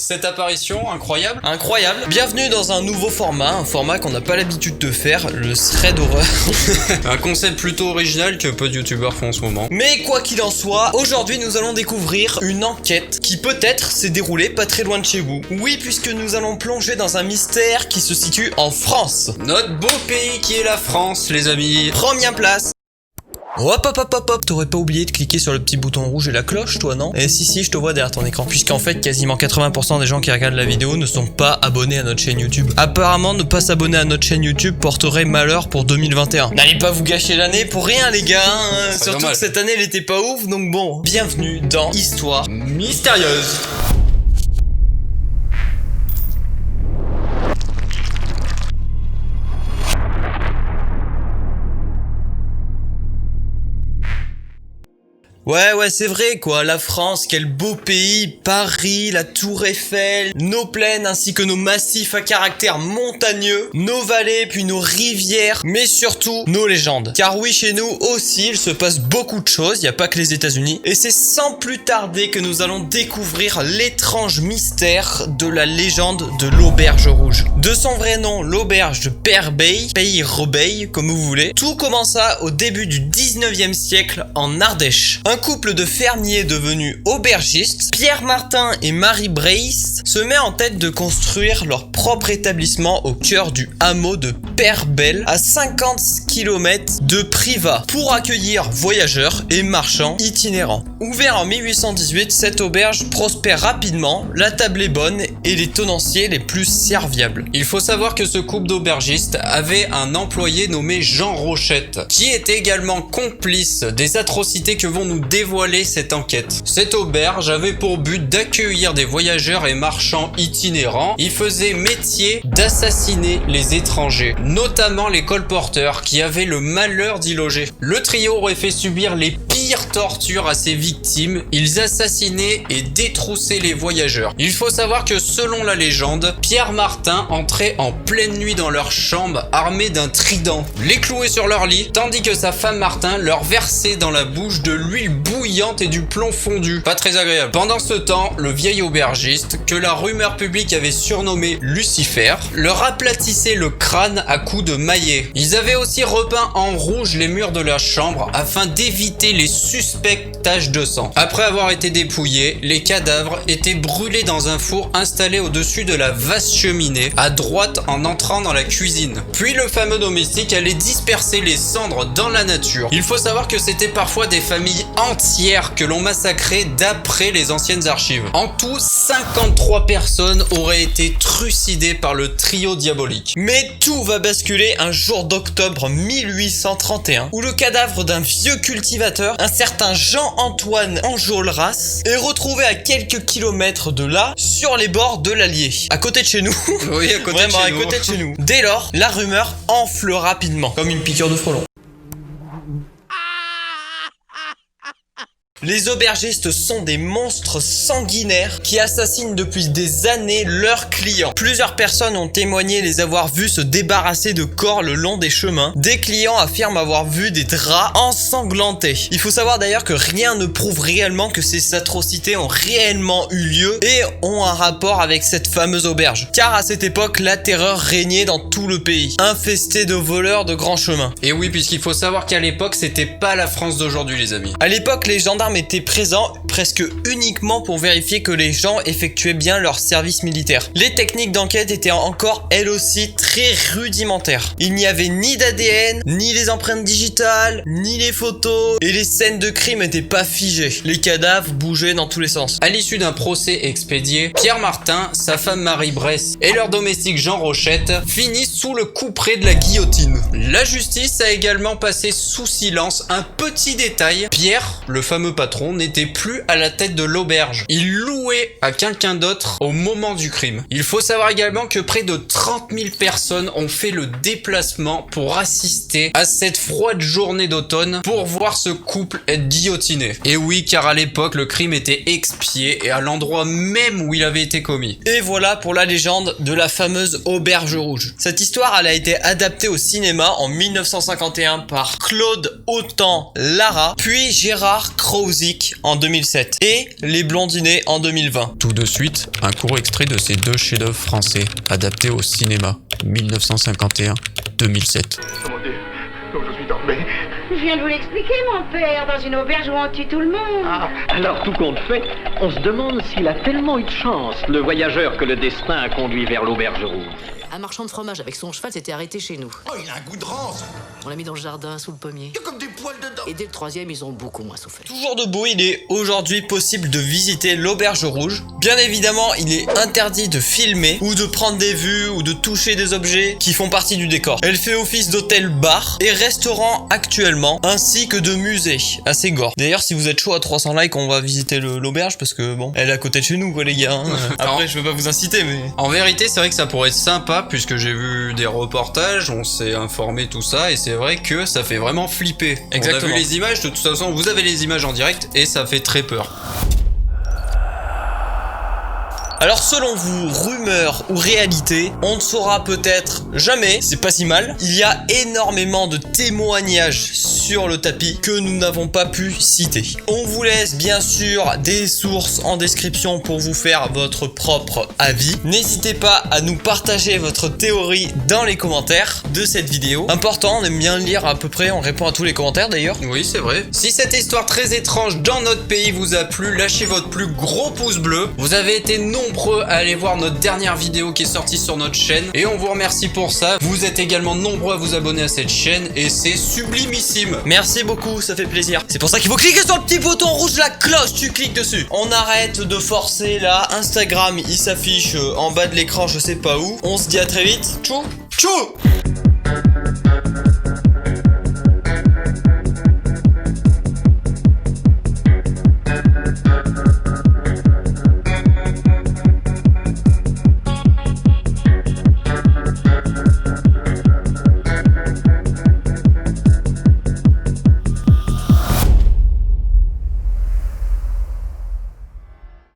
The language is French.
cette apparition incroyable. Incroyable. Bienvenue dans un nouveau format, un format qu'on n'a pas l'habitude de faire, le thread horreur. Un concept plutôt original que peu de youtubeurs font en ce moment. Mais quoi qu'il en soit, aujourd'hui nous allons découvrir une enquête qui peut-être s'est déroulée pas très loin de chez vous. Oui, puisque nous allons plonger dans un mystère qui se situe en France. Notre beau pays qui est la France, les amis. Première place. Hop hop hop hop hop, t'aurais pas oublié de cliquer sur le petit bouton rouge et la cloche, toi, non? Eh si, je te vois derrière ton écran, puisqu'en fait, quasiment 80% des gens qui regardent la vidéo ne sont pas abonnés à notre chaîne YouTube. Apparemment, ne pas s'abonner à notre chaîne YouTube porterait malheur pour 2021. N'allez pas vous gâcher l'année pour rien, les gars, hein. Surtout normal. que cette année, elle était pas ouf, donc bon. Bienvenue dans Histoire Mystérieuse. Ouais, c'est vrai, quoi. La France, quel beau pays. Paris, la Tour Eiffel, nos plaines ainsi que nos massifs à caractère montagneux, nos vallées puis nos rivières, mais surtout nos légendes. Car oui, chez nous aussi, il se passe beaucoup de choses, y a pas que les États-Unis. Et c'est sans plus tarder que nous allons découvrir l'étrange mystère de la légende de l'Auberge Rouge. De son vrai nom, l'Auberge de Père-Bey, pays Rebey, comme vous voulez. Tout commença au début du 19e siècle en Ardèche. Un couple de fermiers devenus aubergistes, Pierre Martin et Marie Brace, se met en tête de construire leur propre établissement au cœur du hameau de Père-Bel, à 50 km de Privas, pour accueillir voyageurs et marchands itinérants. Ouvert en 1818, cette auberge prospère rapidement, la table est bonne et les tenanciers les plus serviables. Il faut savoir que ce couple d'aubergistes avait un employé nommé Jean Rochette, qui est également complice des atrocités que vont nous dévoiler cette enquête. Cette auberge avait pour but d'accueillir des voyageurs et marchands itinérants. Il faisait métier d'assassiner les étrangers, notamment les colporteurs qui avaient le malheur d'y loger. Le trio aurait fait subir les pires tortures à ses victimes. Ils assassinaient et détroussaient les voyageurs. Il faut savoir que selon la légende, Pierre Martin entrait en pleine nuit dans leur chambre armé d'un trident, les clouait sur leur lit, tandis que sa femme Martin leur versait dans la bouche de l'huile bouillante et du plomb fondu. Pas très agréable. Pendant ce temps, le vieil aubergiste, que la rumeur publique avait surnommé Lucifer, leur aplatissait le crâne à coups de maillet. Ils avaient aussi repeint en rouge les murs de la chambre afin d'éviter les suspectes taches de sang. Après avoir été dépouillés, les cadavres étaient brûlés dans un four installé au-dessus de la vaste cheminée, à droite en entrant dans la cuisine. Puis le fameux domestique allait disperser les cendres dans la nature. Il faut savoir que c'était parfois des familles entières que l'on massacrait d'après les anciennes archives. En tout, 53 personnes auraient été trucidées par le trio diabolique. Mais tout va basculer un jour d'octobre 1831, où le cadavre d'un vieux cultivateur, un certain Jean-Antoine Enjolras, est retrouvé à quelques kilomètres de là, sur les bords de l'Allier. À côté de chez nous. Oui, à côté Vraiment, de chez nous. à côté de chez nous. Dès lors, la rumeur enfle rapidement, comme une piqûre de frelon. Les aubergistes sont des monstres sanguinaires qui assassinent depuis des années leurs clients. Plusieurs personnes ont témoigné les avoir vus se débarrasser de corps le long des chemins. Des clients affirment avoir vu des draps ensanglantés. Il faut savoir d'ailleurs que rien ne prouve réellement que ces atrocités ont réellement eu lieu et ont un rapport avec cette fameuse auberge. Car à cette époque, la terreur régnait dans tout le pays, infesté de voleurs de grands chemins. Et oui, puisqu'il faut savoir qu'à l'époque, c'était pas la France d'aujourd'hui, les amis. À l'époque, les gendarmes étaient présents presque uniquement pour vérifier que les gens effectuaient bien leur service militaire. Les techniques d'enquête étaient encore, elles aussi, très rudimentaires. Il n'y avait ni d'ADN, ni les empreintes digitales, ni les photos, et les scènes de crime n'étaient pas figées. Les cadavres bougeaient dans tous les sens. À l'issue d'un procès expédié, Pierre Martin, sa femme Marie Brace et leur domestique Jean Rochette finissent sous le couperet de la guillotine. La justice a également passé sous silence un petit détail. Pierre, le fameux patron, n'était plus à la tête de l'auberge. Il louait à quelqu'un d'autre au moment du crime. Il faut savoir également que près de 30 000 personnes ont fait le déplacement pour assister à cette froide journée d'automne pour voir ce couple être guillotiné. Et oui, car à l'époque, le crime était expié et à l'endroit même où il avait été commis. Et voilà pour la légende de la fameuse Auberge Rouge. Cette histoire, elle a été adaptée au cinéma en 1951 par Claude Autant-Lara, puis Gérard Krauzik en 2007. 2017 et Les Blondinés en 2020. Tout de suite, un court extrait de ces deux chefs-d'œuvre français adaptés au cinéma, 1951-2007. Mon Dieu, donc je suis tombé. Je viens de vous l'expliquer, mon père, dans une auberge où on tue tout le monde. Ah, alors tout compte fait, on se demande s'il a tellement eu de chance, le voyageur que le destin a conduit vers l'auberge rouge. Un marchand de fromage avec son cheval s'était arrêté chez nous. Oh, il a un goût de rance. On l'a mis dans le jardin, sous le pommier. Il y a comme des poils dedans. Et dès le troisième, ils ont beaucoup moins souffert. Toujours debout, il est aujourd'hui possible de visiter l'auberge rouge. Bien évidemment, il est interdit de filmer ou de prendre des vues ou de toucher des objets qui font partie du décor. Elle fait office d'hôtel-bar et restaurant actuellement, ainsi que de musée à Ségor. D'ailleurs, si vous êtes chaud à 300 likes, on va visiter l'auberge parce que bon, elle est à côté de chez nous quoi les gars. Hein. Après, je veux pas vous inciter mais... En vérité, c'est vrai que ça pourrait être sympa puisque j'ai vu des reportages, on s'est informé tout ça et c'est vrai que ça fait vraiment flipper. Exactement. On a vu les images, de toute façon, vous avez les images en direct et ça fait très peur. Alors selon vous, rumeur ou réalité, on ne saura peut-être jamais, c'est pas si mal. Il y a énormément de témoignages sur le tapis que nous n'avons pas pu citer. On vous laisse bien sûr des sources en description pour vous faire votre propre avis. N'hésitez pas à nous partager votre théorie dans les commentaires de cette vidéo. Important, on aime bien lire à peu près, on répond à tous les commentaires d'ailleurs. Oui, c'est vrai. Si cette histoire très étrange dans notre pays vous a plu, lâchez votre plus gros pouce bleu. Vous avez été nombreux à aller voir notre dernière vidéo qui est sortie sur notre chaîne et on vous remercie pour ça. Vous êtes également nombreux à vous abonner à cette chaîne et c'est sublimissime. Merci beaucoup, ça fait plaisir. C'est pour ça qu'il faut cliquer sur le petit bouton rouge, la cloche, tu cliques dessus. On arrête de forcer là. Instagram, il s'affiche en bas de l'écran, je sais pas où. On se dit à très vite. Tchou. Tchou.